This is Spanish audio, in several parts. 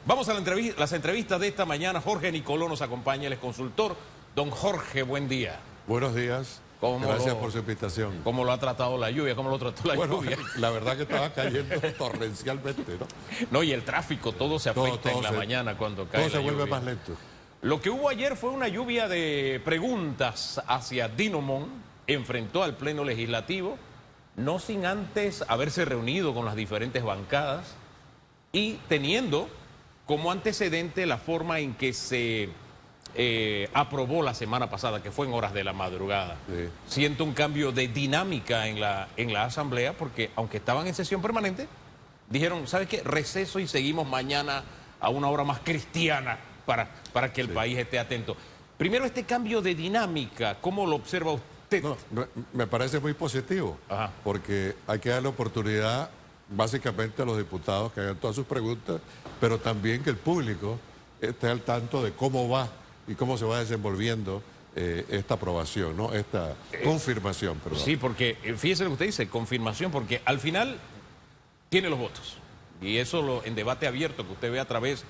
Vamos a las entrevistas de esta mañana. Jorge Nicoló nos acompaña, él es consultor. Don Jorge, buen día. Buenos días. Gracias por su invitación. ¿Cómo lo ha tratado la lluvia? ¿Cómo lo trató la lluvia? La verdad que estaba cayendo torrencialmente, ¿no? No, y el tráfico, todo se afecta en la mañana cuando cae la lluvia. Todo se vuelve más lento. Lo que hubo ayer fue una lluvia de preguntas hacia Dinomon. Enfrentó al Pleno Legislativo, no sin antes haberse reunido con las diferentes bancadas y teniendo como antecedente la forma en que se aprobó la semana pasada, que fue en horas de la madrugada. Sí. Siento un cambio de dinámica en la Asamblea, porque aunque estaban en sesión permanente, dijeron, ¿sabes qué? Receso y seguimos mañana a una hora más cristiana para que el país esté atento. Primero, este cambio de dinámica, ¿cómo lo observa usted? No, me parece muy positivo, porque hay que darle oportunidad básicamente a los diputados que hagan todas sus preguntas, pero también que el público esté al tanto de cómo va y cómo se va desenvolviendo esta aprobación, ¿no? Esta confirmación, perdón. Sí, porque fíjese lo que usted dice, confirmación, porque al final tiene los votos. Y eso en debate abierto que usted ve a través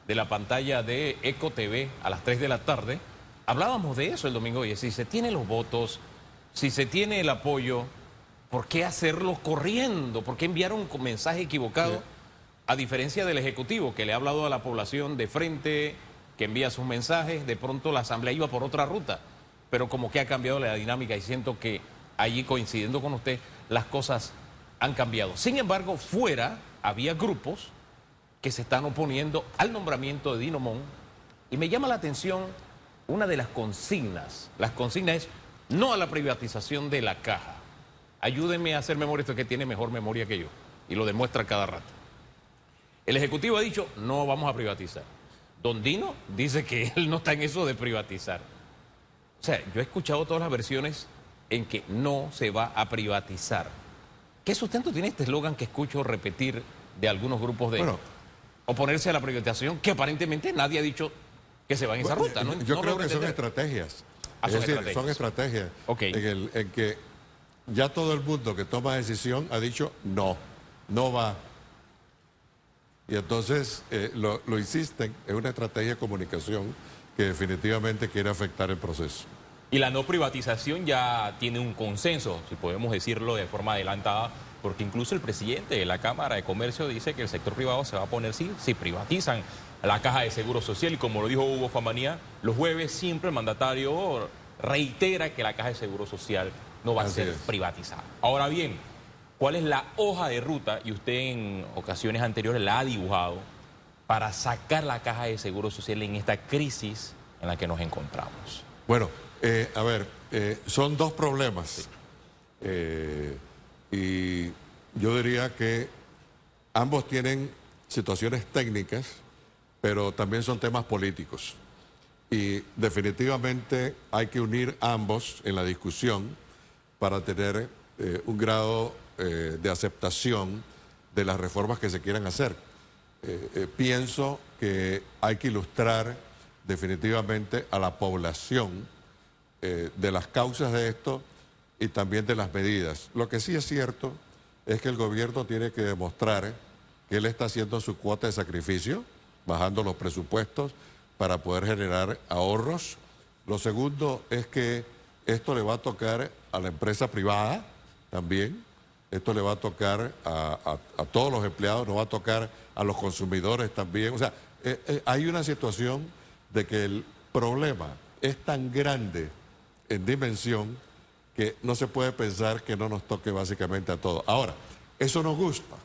de la pantalla de Eco TV a las 3 de la tarde, hablábamos de eso el domingo. Oye, si se tienen los votos, si se tiene el apoyo, ¿por qué hacerlo corriendo? ¿Por qué enviar un mensaje equivocado? Sí. A diferencia del Ejecutivo, que le ha hablado a la población de frente, que envía sus mensajes, de pronto la Asamblea iba por otra ruta. Pero como que ha cambiado la dinámica y siento que allí, coincidiendo con usted, las cosas han cambiado. Sin embargo, fuera había grupos que se están oponiendo al nombramiento de Dinomon y me llama la atención una de las consignas. Las consignas es no a la privatización de la caja. Ayúdenme a hacer memoria, esto que tiene mejor memoria que yo y lo demuestra cada rato. El Ejecutivo ha dicho no vamos a privatizar. Don Dino dice que él no está en eso de privatizar. O sea, yo he escuchado todas las versiones en que no se va a privatizar. ¿Qué sustento tiene este eslogan que escucho repetir de algunos grupos de oponerse a la privatización, que aparentemente nadie ha dicho que se va en esa ruta? ¿No? Yo creo que son estrategias. Es decir, son estrategias en que ya todo el mundo que toma decisión ha dicho no va. Y entonces lo insisten, es una estrategia de comunicación que definitivamente quiere afectar el proceso. Y la no privatización ya tiene un consenso, si podemos decirlo de forma adelantada, porque incluso el presidente de la Cámara de Comercio dice que el sector privado se va a poner si privatizan la Caja de Seguro Social, y como lo dijo Hugo Famanía, los jueves siempre el mandatario reitera que la Caja de Seguro Social no va a ser privatizada. Ahora bien, ¿cuál es la hoja de ruta, y usted en ocasiones anteriores la ha dibujado, para sacar la Caja de Seguro Social en esta crisis en la que nos encontramos? Bueno, son dos problemas. Y yo diría que ambos tienen situaciones técnicas, pero también son temas políticos. Y definitivamente hay que unir ambos en la discusión para tener un grado de aceptación de las reformas que se quieran hacer. Pienso que hay que ilustrar definitivamente a la población de las causas de esto y también de las medidas. Lo que sí es cierto es que el gobierno tiene que demostrar que él está haciendo su cuota de sacrificio, bajando los presupuestos para poder generar ahorros. Lo segundo es que esto le va a tocar a la empresa privada también, esto le va a tocar a todos los empleados, nos va a tocar a los consumidores también. O sea, hay una situación de que el problema es tan grande en dimensión que no se puede pensar que no nos toque básicamente a todos. Ahora, eso nos gusta.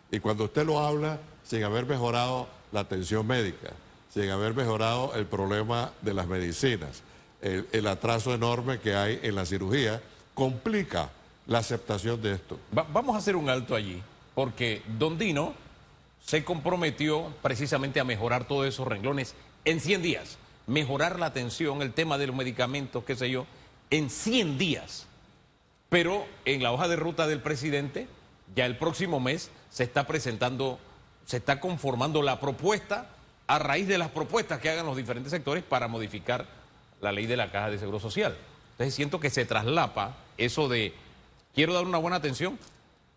Y cuando usted lo habla sin haber mejorado la atención médica, sin haber mejorado el problema de las medicinas, el atraso enorme que hay en la cirugía, complica la aceptación de esto. Vamos a hacer un alto allí, porque Don Dino se comprometió precisamente a mejorar todos esos renglones en 100 días. Mejorar la atención, el tema de los medicamentos, qué sé yo, en 100 días. Pero en la hoja de ruta del presidente, ya el próximo mes se está presentando, se está conformando la propuesta a raíz de las propuestas que hagan los diferentes sectores para modificar la ley de la Caja de Seguro Social. Entonces siento que se traslapa eso de quiero dar una buena atención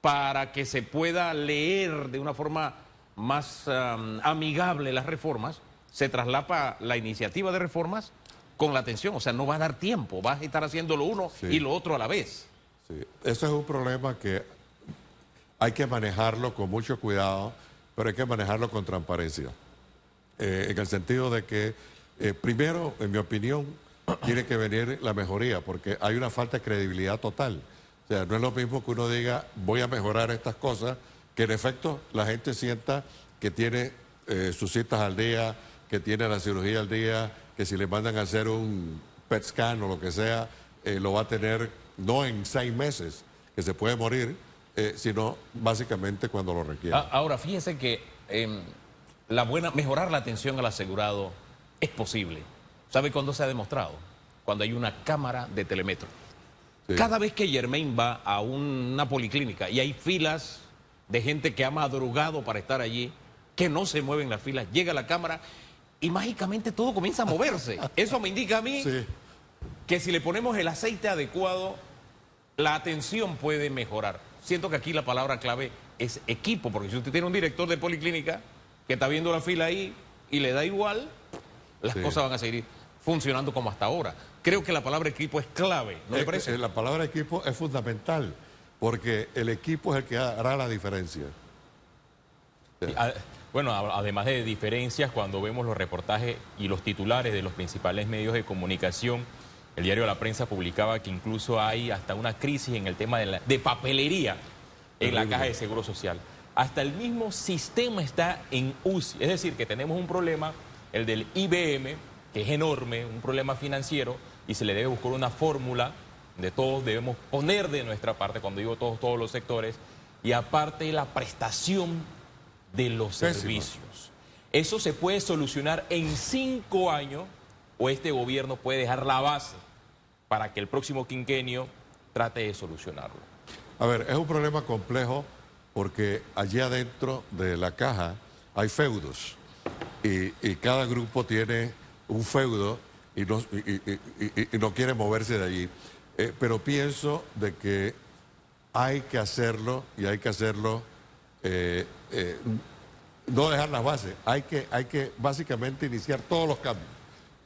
para que se pueda leer de una forma más amigable las reformas, se traslapa la iniciativa de reformas con la atención. O sea, no va a dar tiempo, vas a estar haciendo lo uno y lo otro a la vez. Sí. Ese es un problema que hay que manejarlo con mucho cuidado, pero hay que manejarlo con transparencia. En el sentido de que, primero, en mi opinión, tiene que venir la mejoría, porque hay una falta de credibilidad total. O sea, no es lo mismo que uno diga, voy a mejorar estas cosas, que en efecto la gente sienta que tiene sus citas al día, que tiene la cirugía al día, que si le mandan a hacer un PET scan o lo que sea, lo va a tener no en 6 meses, que se puede morir, sino básicamente cuando lo requiera. Ahora, fíjense que mejorar la atención al asegurado es posible. ¿Sabe cuándo se ha demostrado? Cuando hay una cámara de telemetro. Sí. Cada vez que Germain va a una policlínica y hay filas de gente que ha madrugado para estar allí, que no se mueven las filas, llega la cámara y mágicamente todo comienza a moverse. Eso me indica a mí que si le ponemos el aceite adecuado, la atención puede mejorar. Siento que aquí la palabra clave es equipo, porque si usted tiene un director de policlínica que está viendo la fila ahí y le da igual, las cosas van a seguir funcionando como hasta ahora. Creo que la palabra equipo es clave, ¿no le parece? La palabra equipo es fundamental, porque el equipo es el que hará la diferencia. Bueno, además de diferencias, cuando vemos los reportajes y los titulares de los principales medios de comunicación, el diario La Prensa publicaba que incluso hay hasta una crisis en el tema de papelería en la Caja de Seguro Social. Hasta el mismo sistema está en UCI, es decir, que tenemos un problema, el del IBM, que es enorme, un problema financiero, y se le debe buscar una fórmula de todos debemos poner de nuestra parte, cuando digo todos los sectores, y aparte la prestación de los servicios. Eso se puede solucionar en 5 años, o este gobierno puede dejar la base para que el próximo quinquenio trate de solucionarlo. A ver, es un problema complejo porque allí adentro de la caja hay feudos y cada grupo tiene un feudo y no quiere moverse de allí. Pero pienso de que hay que hacerlo y hay que hacerlo, no dejar las bases, hay que básicamente iniciar todos los cambios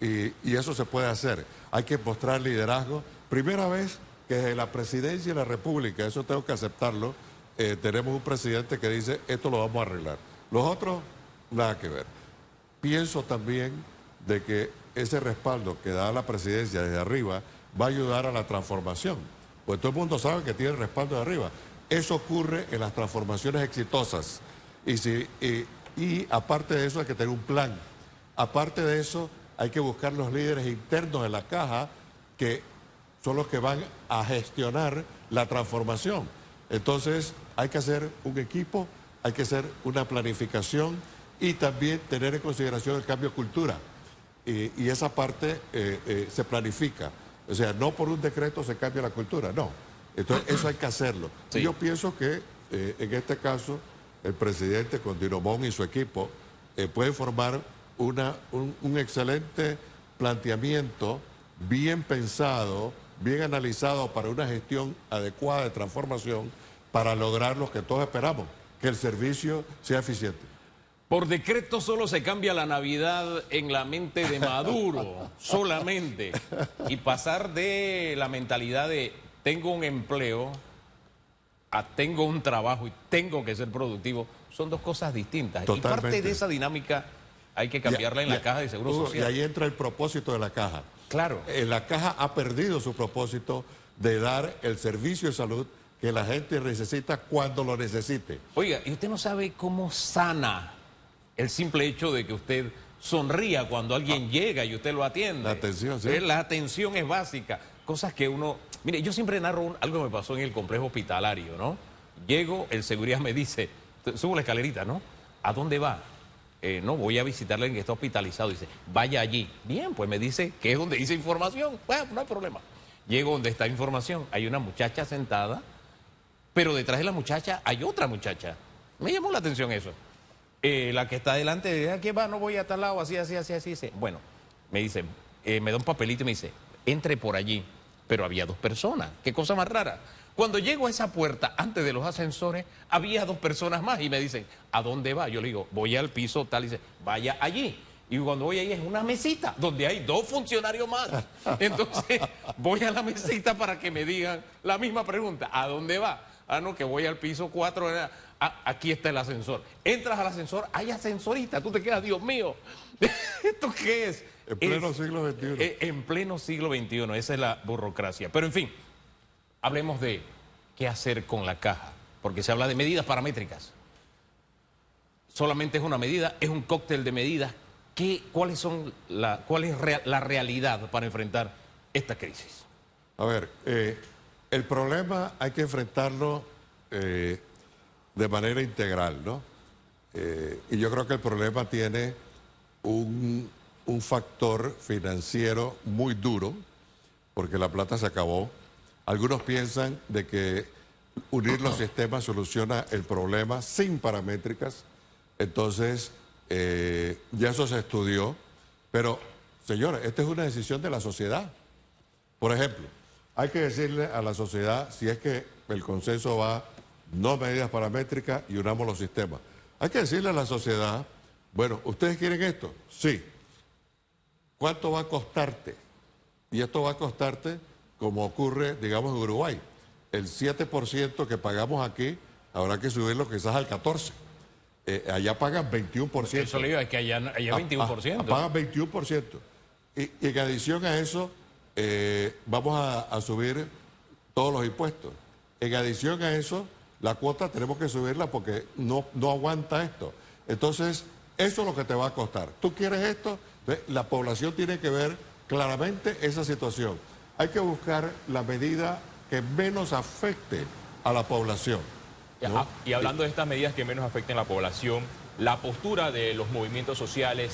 y eso se puede hacer. Hay que mostrar liderazgo. Primera vez que desde la presidencia de la República, eso tengo que aceptarlo, tenemos un presidente que dice esto lo vamos a arreglar. Los otros, nada que ver. Pienso también de que ese respaldo que da la presidencia desde arriba va a ayudar a la transformación. Pues todo el mundo sabe que tiene respaldo de arriba. Eso ocurre en las transformaciones exitosas. Y aparte de eso hay que tener un plan. Aparte de eso hay que buscar los líderes internos de la caja que son los que van a gestionar la transformación. Entonces hay que hacer un equipo, hay que hacer una planificación y también tener en consideración el cambio de cultura. Y esa parte se planifica. O sea, no por un decreto se cambia la cultura, no. Entonces eso hay que hacerlo. Sí. Yo pienso que en este caso el presidente con Dinomón y su equipo puede formar un excelente planteamiento, bien pensado, bien analizado para una gestión adecuada de transformación para lograr lo que todos esperamos, que el servicio sea eficiente. Por decreto solo se cambia la Navidad en la mente de Maduro, solamente. Y pasar de la mentalidad de tengo un empleo a tengo un trabajo y tengo que ser productivo, son dos cosas distintas. Totalmente. Y parte de esa dinámica hay que cambiarla en la Caja de Seguro Social. Y ahí entra el propósito de la Caja. Claro. La Caja ha perdido su propósito de dar el servicio de salud que la gente necesita cuando lo necesite. Oiga, ¿y usted no sabe cómo sana el simple hecho de que usted sonría cuando alguien llega y usted lo atiende? La atención, sí. La atención es básica. Cosas que uno... Mire, yo siempre narro algo que me pasó en el complejo hospitalario, ¿no? Llego, el seguridad me dice, subo la escalerita, ¿no? ¿A dónde va? No, voy a visitarle en que está hospitalizado. Dice, vaya allí. Bien, pues me dice que es donde dice información. Bueno, no hay problema. Llego donde está información. Hay una muchacha sentada, pero detrás de la muchacha hay otra muchacha. Me llamó la atención eso. La que está delante, ¿a qué va? No voy a tal lado, así. Bueno, me dice, me da un papelito y me dice, entre por allí. pero había 2 personas. Qué cosa más rara. Cuando llego a esa puerta, antes de los ascensores, había 2 personas más y me dicen, ¿a dónde va? Yo le digo, voy al piso tal, y dice, vaya allí. Y cuando voy ahí es una mesita donde hay 2 funcionarios más. Entonces voy a la mesita para que me digan la misma pregunta, ¿a dónde va? Ah, no, que voy al piso 4, aquí está el ascensor. Entras al ascensor, hay ascensorista, tú te quedas, Dios mío, ¿esto qué es? En pleno siglo XXI. En pleno siglo XXI, esa es la burocracia. Pero en fin, hablemos de qué hacer con la caja, porque se habla de medidas paramétricas. Solamente es una medida, es un cóctel de medidas. ¿Cuál es la realidad para enfrentar esta crisis? A ver, el problema hay que enfrentarlo de manera integral, ¿no? Y yo creo que el problema tiene un factor financiero muy duro, porque la plata se acabó. Algunos piensan de que unir los sistemas soluciona el problema sin paramétricas. Entonces, ya eso se estudió. Pero, señores, esta es una decisión de la sociedad. Por ejemplo, hay que decirle a la sociedad, si es que el consenso va, no medidas paramétricas y unamos los sistemas. Hay que decirle a la sociedad, bueno, ¿ustedes quieren esto? Sí. ¿Cuánto va a costarte? Y esto va a costarte como ocurre, digamos, en Uruguay. El 7% que pagamos aquí, habrá que subirlo quizás al 14%. Allá pagan 21%. Eso le digo, es que allá 21%. Pagan 21%. Y en adición a eso, vamos a subir todos los impuestos. En adición a eso, la cuota tenemos que subirla porque no aguanta esto. Entonces, eso es lo que te va a costar. ¿Tú quieres esto? Entonces, la población tiene que ver claramente esa situación. Hay que buscar la medida que menos afecte a la población, ¿no? Y hablando de estas medidas que menos afecten a la población, la postura de los movimientos sociales,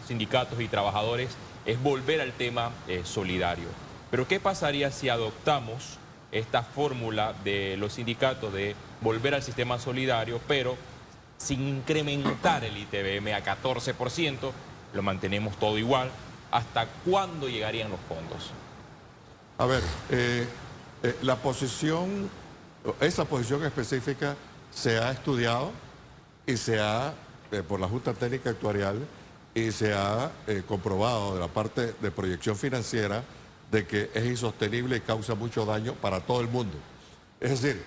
sindicatos y trabajadores es volver al tema solidario. Pero ¿qué pasaría si adoptamos esta fórmula de los sindicatos de volver al sistema solidario, pero sin incrementar el ITBM a 14%, lo mantenemos todo igual? ¿Hasta cuándo llegarían los fondos? A ver, esa posición específica se ha estudiado y se ha, por la Junta Técnica Actuarial, y se ha comprobado de la parte de proyección financiera de que es insostenible y causa mucho daño para todo el mundo. Es decir,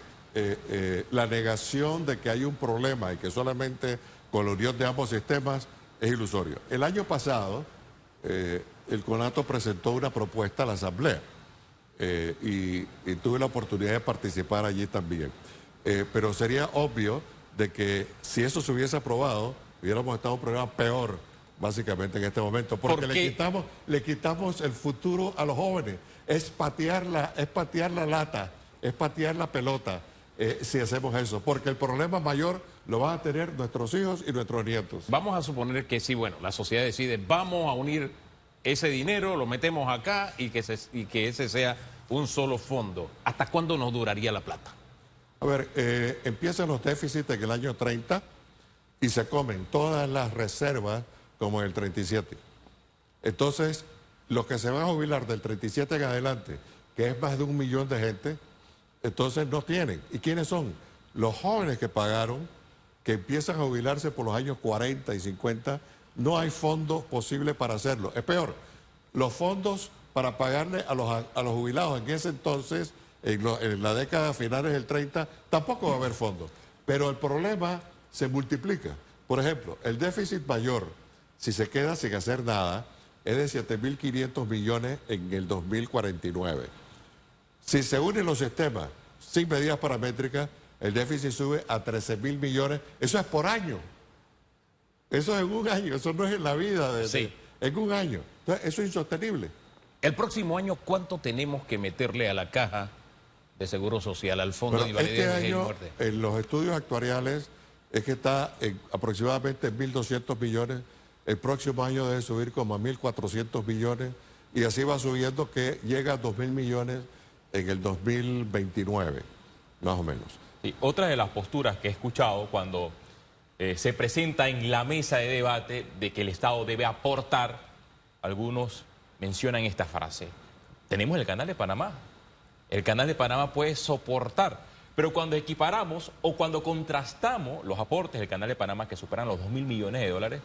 la negación de que hay un problema y que solamente con la unión de ambos sistemas es ilusorio. El año pasado, el CONATO presentó una propuesta a la Asamblea y tuve la oportunidad de participar allí también. Pero sería obvio de que si eso se hubiese aprobado, hubiéramos estado en un problema peor, básicamente en este momento, porque le quitamos el futuro a los jóvenes. Es patear la lata, es patear la pelota si hacemos eso, porque el problema mayor lo van a tener nuestros hijos y nuestros nietos. Vamos a suponer que sí, bueno, la sociedad decide, vamos a unir ese dinero, lo metemos acá y que ese sea un solo fondo. ¿Hasta cuándo nos duraría la plata? A ver, empiezan los déficits en el año 30 y se comen todas las reservas como en el 37. Entonces, los que se van a jubilar del 37 en adelante, que es más de 1 millón de gente, entonces no tienen. ¿Y quiénes son? Los jóvenes que pagaron, que empiezan a jubilarse por los años 40 y 50, no hay fondo posible para hacerlo. Es peor, los fondos para pagarle a los jubilados en ese entonces, en la década finales del 30, tampoco va a haber fondos. Pero el problema se multiplica. Por ejemplo, el déficit mayor, si se queda sin hacer nada, es de 7.500 millones en el 2049. Si se unen los sistemas sin medidas paramétricas, el déficit sube a 13.000 millones. Eso es por año. Eso es en un año, eso no es en la vida. Sí. En un año. Entonces, eso es insostenible. El próximo año, ¿cuánto tenemos que meterle a la caja de Seguro Social, al Fondo de Invalidez, este Vejez y año, Muerte? en los estudios actuariales, es que está en aproximadamente 1.200 millones. El próximo año debe subir como a 1.400 millones y así va subiendo, que llega a 2.000 millones en el 2029, más o menos. Y otra de las posturas que he escuchado cuando se presenta en la mesa de debate de que el Estado debe aportar, algunos mencionan esta frase: tenemos el Canal de Panamá. El Canal de Panamá puede soportar, pero cuando equiparamos o cuando contrastamos los aportes del Canal de Panamá que superan los 2.000 millones de dólares,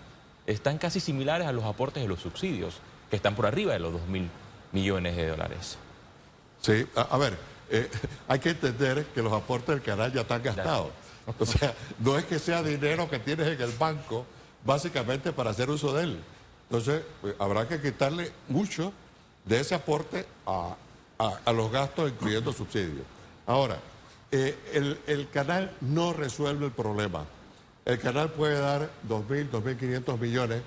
están casi similares a los aportes de los subsidios, que están por arriba de los 2.000 millones de dólares. Sí, a ver, hay que entender que los aportes del canal ya están gastados. O sea, no es que sea dinero que tienes en el banco, básicamente para hacer uso de él. Entonces, habrá que quitarle mucho de ese aporte a los gastos, incluyendo subsidios. Ahora, el canal no resuelve el problema. El canal puede dar 2.000, 2.500 millones.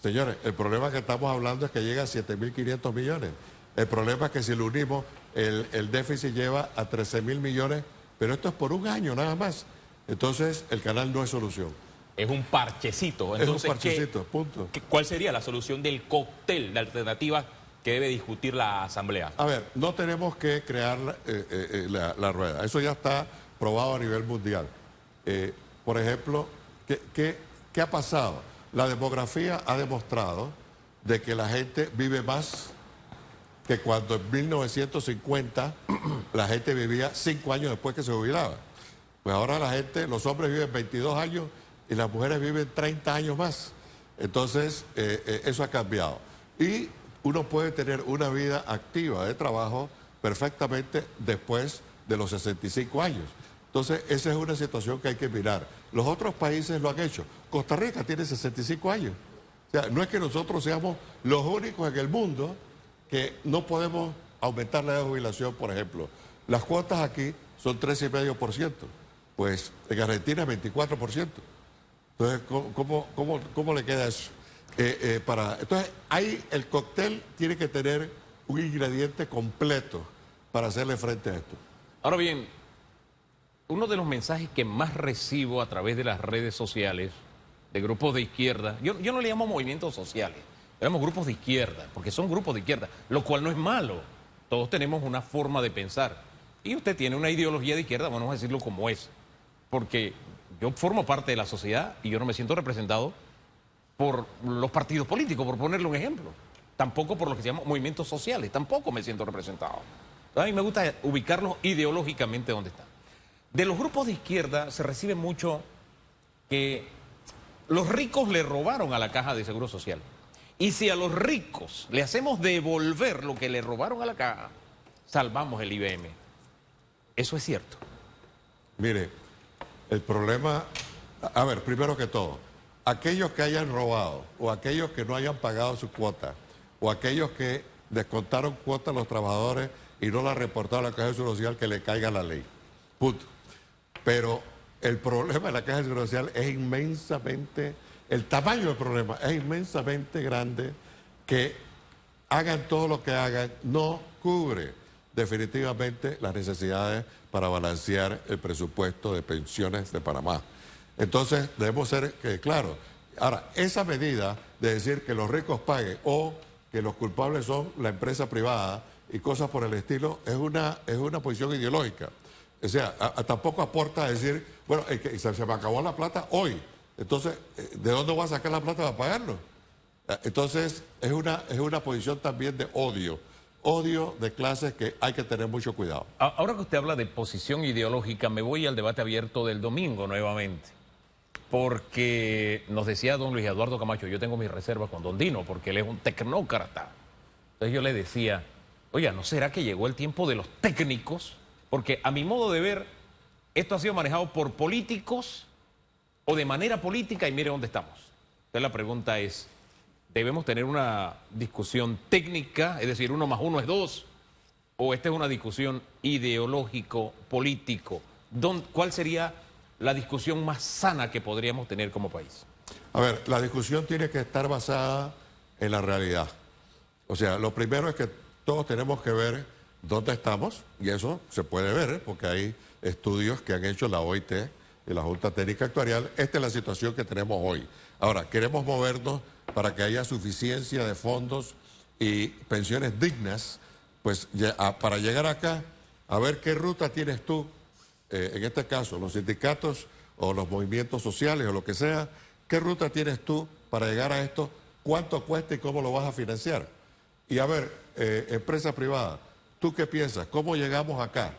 Señores, el problema que estamos hablando es que llega a 7.500 millones. El problema es que si lo unimos, el déficit lleva a 13.000 millones, pero esto es por un año nada más. Entonces, el canal no es solución. Es un parchecito. Entonces, es un parchecito, punto. ¿Cuál sería la solución del cóctel de alternativas que debe discutir la Asamblea? A ver, no tenemos que crear la rueda. Eso ya está probado a nivel mundial. Por ejemplo, ¿qué ha pasado? La demografía ha demostrado de que la gente vive más que cuando en 1950 la gente vivía 5 años después que se jubilaba. Pues ahora la gente, los hombres viven 22 años y las mujeres viven 30 años más. Entonces, eso ha cambiado. Y uno puede tener una vida activa de trabajo perfectamente después de los 65 años. Entonces, esa es una situación que hay que mirar. Los otros países lo han hecho. Costa Rica tiene 65 años. O sea, no es que nosotros seamos los únicos en el mundo que no podemos aumentar la edad de jubilación, por ejemplo. Las cuotas aquí son 13,5%. Pues en Argentina 24%. Entonces, ¿cómo le queda eso? Entonces, ahí el cóctel tiene que tener un ingrediente completo para hacerle frente a esto. Ahora bien, uno de los mensajes que más recibo a través de las redes sociales de grupos de izquierda, yo no le llamo movimientos sociales, le llamo grupos de izquierda, porque son grupos de izquierda, lo cual no es malo. Todos tenemos una forma de pensar. Y usted tiene una ideología de izquierda, vamos a decirlo como es. Porque yo formo parte de la sociedad y yo no me siento representado por los partidos políticos, por ponerle un ejemplo. Tampoco por lo que se llama movimientos sociales, tampoco me siento representado. A mí me gusta ubicarlos ideológicamente donde están. De los grupos de izquierda se recibe mucho que los ricos le robaron a la Caja de Seguro Social. Y si a los ricos le hacemos devolver lo que le robaron a la Caja, salvamos el IBM. Eso es cierto. Mire, el problema, a ver, primero que todo, aquellos que hayan robado o aquellos que no hayan pagado su cuota o aquellos que descontaron cuota a los trabajadores y no la reportaron a la Caja de Seguro Social, que le caiga la ley. Punto. Pero el problema de la Caja de Seguro Social es inmensamente, el tamaño del problema es inmensamente grande, que hagan todo lo que hagan, no cubre definitivamente las necesidades para balancear el presupuesto de pensiones de Panamá. Entonces, debemos ser claros. Ahora, esa medida de decir que los ricos paguen o que los culpables son la empresa privada y cosas por el estilo, es una posición ideológica. O sea, tampoco aporta a decir, bueno, se me acabó la plata hoy. Entonces, ¿de dónde voy a sacar la plata para pagarlo? Entonces, es una posición también de odio de clases que hay que tener mucho cuidado. Ahora que usted habla de posición ideológica, me voy al debate abierto del domingo nuevamente. Porque nos decía don Luis Eduardo Camacho, yo tengo mis reservas con don Dino, porque él es un tecnócrata. Entonces yo le decía, oiga, ¿no será que llegó el tiempo de los técnicos? Porque a mi modo de ver, esto ha sido manejado por políticos o de manera política y mire dónde estamos. Entonces la pregunta es, ¿debemos tener una discusión técnica, es decir, 1 más 1 es 2? ¿O esta es una discusión ideológico-político? ¿Cuál sería la discusión más sana que podríamos tener como país? A ver, la discusión tiene que estar basada en la realidad. O sea, lo primero es que todos tenemos que ver dónde estamos, y eso se puede ver, porque hay estudios que han hecho la OIT y la Junta Técnica Actuarial. Esta es la situación que tenemos hoy. Ahora, queremos movernos para que haya suficiencia de fondos y pensiones dignas, pues para llegar acá, a ver qué ruta tienes tú, en este caso, los sindicatos o los movimientos sociales o lo que sea, qué ruta tienes tú para llegar a esto, cuánto cuesta y cómo lo vas a financiar. Y a ver, empresa privada, ¿tú qué piensas? ¿Cómo llegamos acá?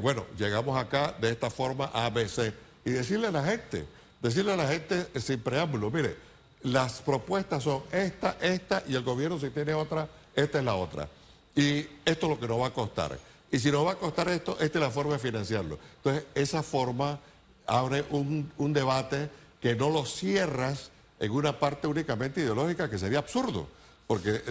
Bueno, llegamos acá de esta forma ABC. Y decirle a la gente sin preámbulo, mire, las propuestas son esta, y el gobierno si tiene otra, esta es la otra. Y esto es lo que nos va a costar. Y si nos va a costar esto, esta es la forma de financiarlo. Entonces, esa forma abre un debate que no lo cierras en una parte únicamente ideológica, que sería absurdo. Porque,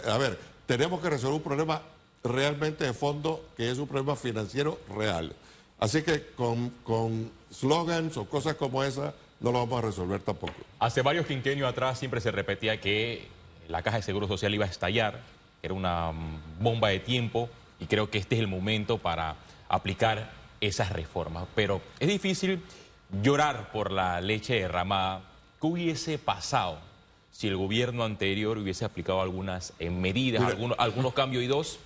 a ver, tenemos que resolver un problema realmente de fondo, que es un problema financiero real. Así que con slogans o cosas como esa no lo vamos a resolver tampoco. Hace varios quinquenios atrás siempre se repetía que la Caja de Seguro Social iba a estallar, que era una bomba de tiempo, y creo que este es el momento para aplicar esas reformas. Pero es difícil llorar por la leche derramada. ¿Qué hubiese pasado si el gobierno anterior hubiese aplicado algunas medidas, algunos cambios? Y dos,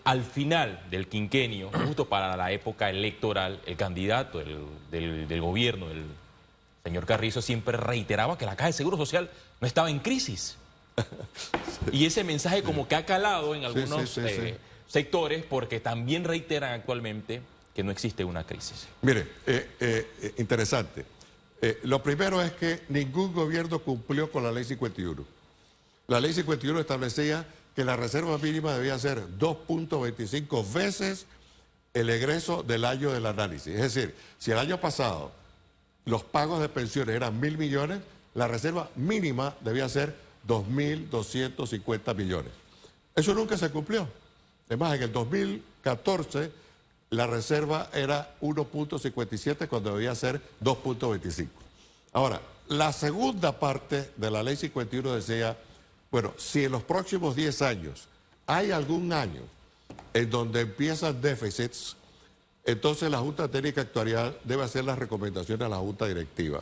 al final del quinquenio, justo para la época electoral, el candidato del gobierno, el señor Carrizo, siempre reiteraba que la Caja de Seguro Social no estaba en crisis. Y ese mensaje como que ha calado en algunos sectores, porque también reiteran actualmente que no existe una crisis. Mire, interesante. Lo primero es que ningún gobierno cumplió con la Ley 51. La Ley 51 establecía que la reserva mínima debía ser 2.25 veces el egreso del año del análisis. Es decir, si el año pasado los pagos de pensiones eran 1.000 millones, la reserva mínima debía ser 2.250 millones. Eso nunca se cumplió. Es más, en el 2014 la reserva era 1.57 cuando debía ser 2.25. Ahora, la segunda parte de la Ley 51 decía, bueno, si en los próximos 10 años hay algún año en donde empiezan déficits, entonces la Junta Técnica Actuarial debe hacer las recomendaciones a la Junta Directiva.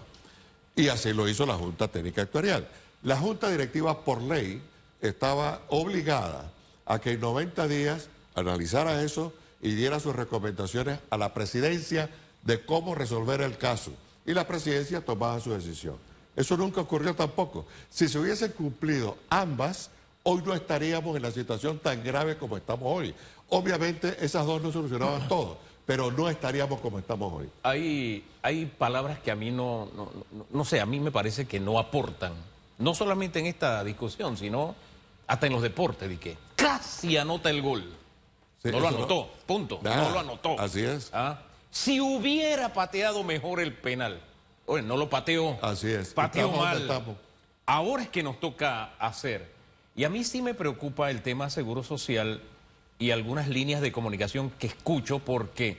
Y así lo hizo la Junta Técnica Actuarial. La Junta Directiva, por ley, estaba obligada a que en 90 días analizara eso y diera sus recomendaciones a la presidencia de cómo resolver el caso. Y la presidencia tomaba su decisión. Eso nunca ocurrió tampoco. Si se hubiesen cumplido ambas, hoy no estaríamos en la situación tan grave como estamos hoy. Obviamente esas dos no solucionaban todo, pero no estaríamos como estamos hoy. Hay palabras que a mí no sé, a mí me parece que no aportan, no solamente en esta discusión, sino hasta en los deportes, de que casi anota el gol. Sí, no lo anotó, punto. No lo anotó. Así es. Si hubiera pateado mejor el penal, oye, no lo pateó. Así es. Pateó mal. Ahora es que nos toca hacer. Y a mí sí me preocupa el tema seguro social y algunas líneas de comunicación que escucho, porque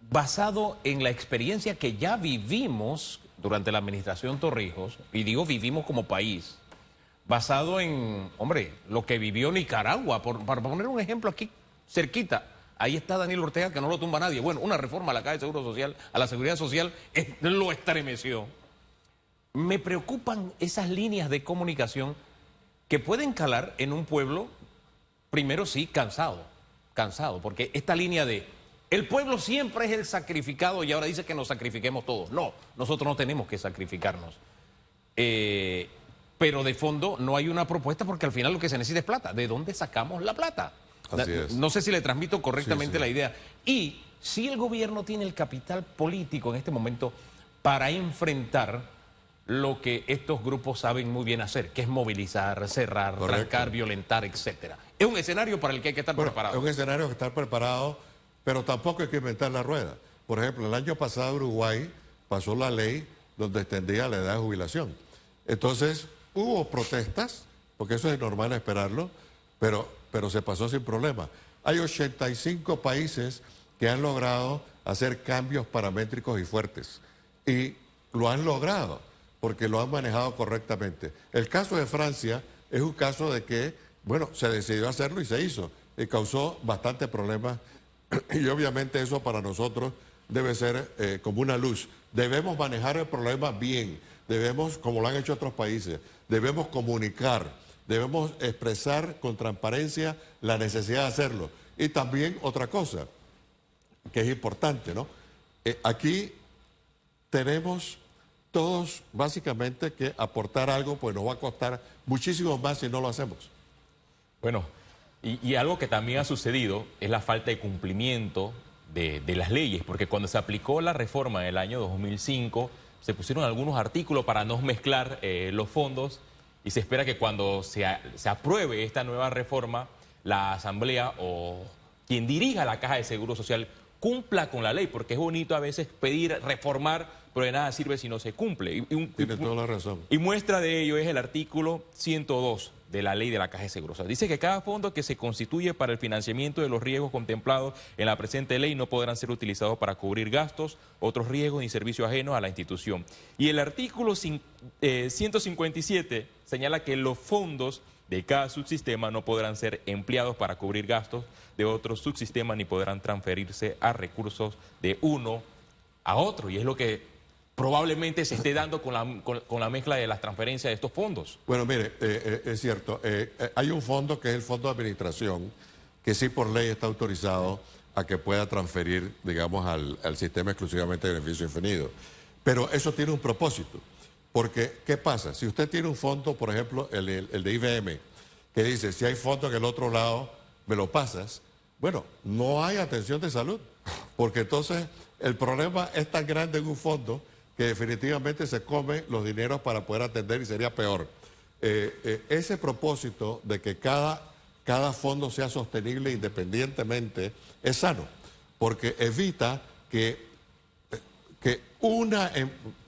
basado en la experiencia que ya vivimos durante la administración Torrijos, y digo vivimos como país, basado en, hombre, lo que vivió Nicaragua, para poner un ejemplo aquí cerquita, ahí está Daniel Ortega, que no lo tumba nadie. Bueno, una reforma a la Caja de Seguro Social, a la Seguridad Social, lo estremeció. Me preocupan esas líneas de comunicación que pueden calar en un pueblo, primero sí, cansado, porque esta línea de el pueblo siempre es el sacrificado y ahora dice que nos sacrifiquemos todos. No, nosotros no tenemos que sacrificarnos. Pero de fondo no hay una propuesta, porque al final lo que se necesita es plata. ¿De dónde sacamos la plata? Así es. No sé si le transmito correctamente la idea. Y si el gobierno tiene el capital político en este momento para enfrentar lo que estos grupos saben muy bien hacer, que es movilizar, cerrar, trancar, violentar, etcétera. Es un escenario para el que hay que estar preparado. Es un escenario que estar preparado, pero tampoco hay que inventar la rueda. Por ejemplo, el año pasado Uruguay pasó la ley donde extendía la edad de jubilación. Entonces, hubo protestas, porque eso es normal esperarlo, pero se pasó sin problema. Hay 85 países que han logrado hacer cambios paramétricos y fuertes. Y lo han logrado, porque lo han manejado correctamente. El caso de Francia es un caso de que, bueno, se decidió hacerlo y se hizo. Y causó bastante problemas. Y obviamente eso para nosotros debe ser como una luz. Debemos manejar el problema bien. Debemos, como lo han hecho otros países, debemos comunicar, debemos expresar con transparencia la necesidad de hacerlo. Y también otra cosa, que es importante, ¿no? Aquí tenemos todos básicamente que aportar algo, pues nos va a costar muchísimo más si no lo hacemos. Bueno, y algo que también ha sucedido es la falta de cumplimiento de las leyes, porque cuando se aplicó la reforma en el año 2005, se pusieron algunos artículos para no mezclar los fondos y se espera que cuando se apruebe esta nueva reforma, la Asamblea o quien dirija la Caja de Seguro Social cumpla con la ley, porque es bonito a veces pedir reformar, pero de nada sirve si no se cumple. Tiene toda la razón. Y muestra de ello es el artículo 102 de la ley de la Caja de Seguro Social. Dice que cada fondo que se constituye para el financiamiento de los riesgos contemplados en la presente ley no podrán ser utilizados para cubrir gastos, otros riesgos ni servicios ajenos a la institución. Y el artículo 157 señala que los fondos de cada subsistema no podrán ser empleados para cubrir gastos de otros subsistemas ni podrán transferirse a recursos de uno a otro. Y es lo que probablemente se esté dando con la mezcla de las transferencias de estos fondos. Bueno, mire, es cierto, hay un fondo que es el Fondo de Administración, que sí por ley está autorizado a que pueda transferir, digamos, al sistema exclusivamente de beneficio indefinido. Pero eso tiene un propósito, porque, ¿qué pasa? Si usted tiene un fondo, por ejemplo, el de IBM, que dice, si hay fondo en el otro lado, me lo pasas, bueno, no hay atención de salud, porque entonces el problema es tan grande en un fondo que definitivamente se come los dineros para poder atender y sería peor. Ese propósito de que cada fondo sea sostenible independientemente es sano, porque evita que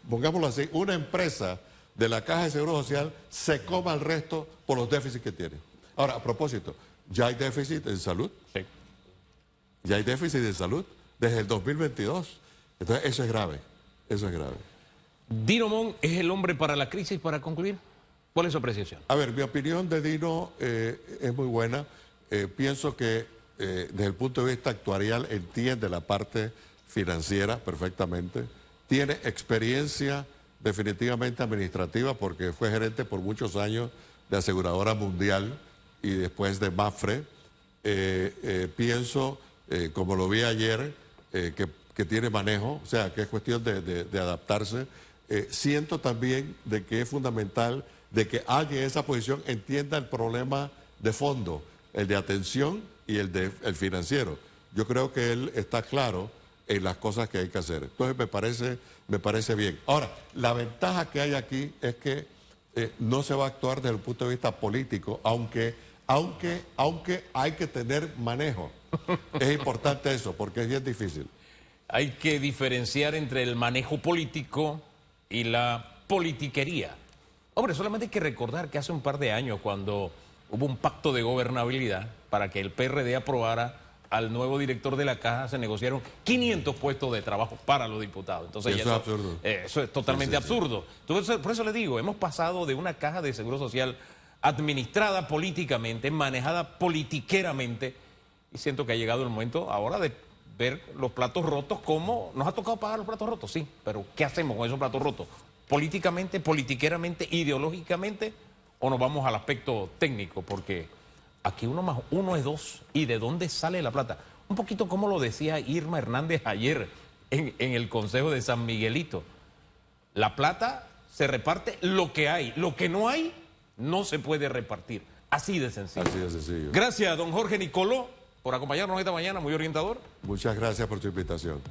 pongámoslo así, una empresa de la Caja de Seguro Social se coma el resto por los déficits que tiene. Ahora, a propósito, ¿ya hay déficit en salud? Sí. Ya hay déficit de salud desde el 2022. Entonces, eso es grave. Eso es grave. ¿Dino Mon es el hombre para la crisis para concluir? ¿Cuál es su apreciación? A ver, mi opinión de Dino es muy buena. Pienso que desde el punto de vista actuarial entiende la parte financiera perfectamente. Tiene experiencia definitivamente administrativa porque fue gerente por muchos años de Aseguradora Mundial y después de Mapfre. Pienso, como lo vi ayer, que tiene manejo, o sea, que es cuestión de adaptarse. Siento también de que es fundamental de que alguien en esa posición entienda el problema de fondo, el de atención y el financiero. Yo creo que él está claro en las cosas que hay que hacer. Entonces me parece bien. Ahora, la ventaja que hay aquí es que no se va a actuar desde el punto de vista político, aunque hay que tener manejo. Es importante eso, porque es bien difícil. Hay que diferenciar entre el manejo político y la politiquería. Hombre, solamente hay que recordar que hace un par de años, cuando hubo un pacto de gobernabilidad para que el PRD aprobara al nuevo director de la Caja, se negociaron 500 puestos de trabajo para los diputados. Entonces, eso es absurdo. Eso es totalmente absurdo. Entonces, por eso le digo, hemos pasado de una Caja de Seguro Social administrada políticamente, manejada politiqueramente, y siento que ha llegado el momento ahora de ver los platos rotos. ¿Cómo nos ha tocado pagar los platos rotos? Sí, pero ¿qué hacemos con esos platos rotos? ¿Políticamente, politiqueramente, ideológicamente, o nos vamos al aspecto técnico? Porque aquí 1 más 1 es 2. ¿Y de dónde sale la plata? Un poquito como lo decía Irma Hernández ayer en el Consejo de San Miguelito. La plata se reparte lo que hay. Lo que no hay, no se puede repartir. Así de sencillo. Así de sencillo. Gracias, don Jorge Nicoló, por acompañarnos esta mañana, muy orientador. Muchas gracias por su invitación.